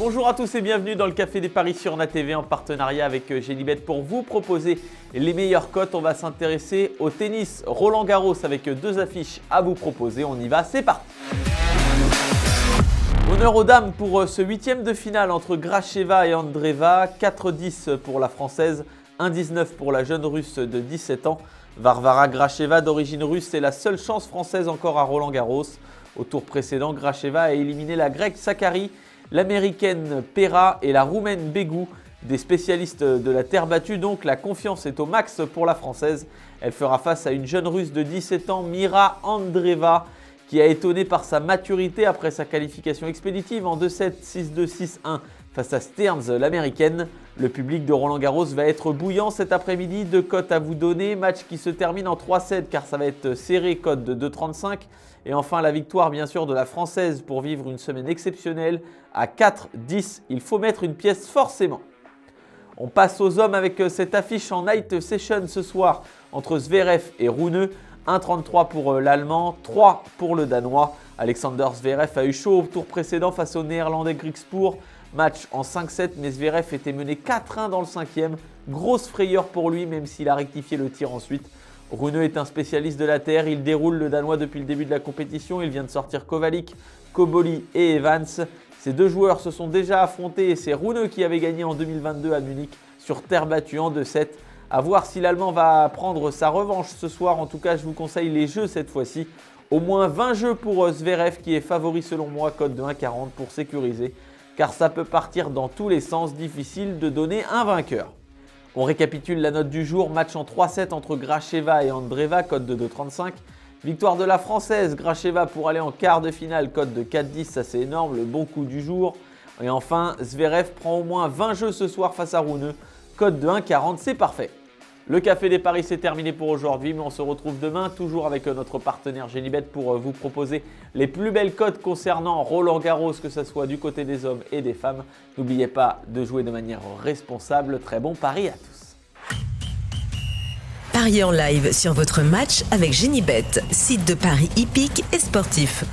Bonjour à tous et bienvenue dans le Café des Paris sur NATV en partenariat avec Genibet pour vous proposer les meilleures cotes. On va s'intéresser au tennis Roland Garros avec deux affiches à vous proposer. On y va, c'est parti. Honneur aux dames pour ce huitième de finale entre Gracheva et Andreeva. 4-10 pour la française, 1-19 pour la jeune russe de 17 ans. Varvara Gracheva d'origine russe, c'est la seule chance française encore à Roland Garros. Au tour précédent, Gracheva a éliminé la grecque Sakkari, l'américaine Pera et la roumaine Begu, des spécialistes de la terre battue. Donc la confiance est au max pour la française. Elle fera face à une jeune russe de 17 ans, Mira Andreeva, qui a étonné par sa maturité après sa qualification expéditive en 2-7, 6-2, 6-1 face à Stearns, l'américaine. Le public de Roland Garros va être bouillant cet après-midi. Deux cotes à vous donner. Match qui se termine en 3-7 car ça va être serré, cote de 2,35. Et enfin la victoire bien sûr de la française pour vivre une semaine exceptionnelle à 4,10. Il faut mettre une pièce forcément. On passe aux hommes avec cette affiche en night session ce soir entre Zverev et Rune. 1,33 pour l'Allemand, 3 pour le Danois. Alexander Zverev a eu chaud au tour précédent face au Néerlandais Griekspoor. Match en 5-7, mais Zverev était mené 4-1 dans le cinquième. Grosse frayeur pour lui, même s'il a rectifié le tir ensuite. Rune est un spécialiste de la terre. Il déroule le Danois depuis le début de la compétition. Il vient de sortir Kovalik, Koboli et Evans. Ces deux joueurs se sont déjà affrontés et c'est Rune qui avait gagné en 2022 à Munich sur terre battue en 2-7. À voir si l'Allemand va prendre sa revanche ce soir. En tout cas, je vous conseille les jeux cette fois-ci. Au moins 20 jeux pour Zverev qui est favori selon moi, cote de 1,40 pour sécuriser. Car ça peut partir dans tous les sens, difficile de donner un vainqueur. On récapitule la note du jour, match en 3-7 entre Gracheva et Andreeva, cote de 2,35. Victoire de la française, Gracheva pour aller en quart de finale, cote de 4,10, ça c'est énorme, le bon coup du jour. Et enfin, Zverev prend au moins 20 jeux ce soir face à Rune, cote de 1,40, c'est parfait. Le Café des Paris, c'est terminé pour aujourd'hui, mais on se retrouve demain, toujours avec notre partenaire Genibet pour vous proposer les plus belles cotes concernant Roland Garros, que ce soit du côté des hommes et des femmes. N'oubliez pas de jouer de manière responsable. Très bon pari à tous. Pariez en live sur votre match avec Genibet, site de paris hippique et sportif.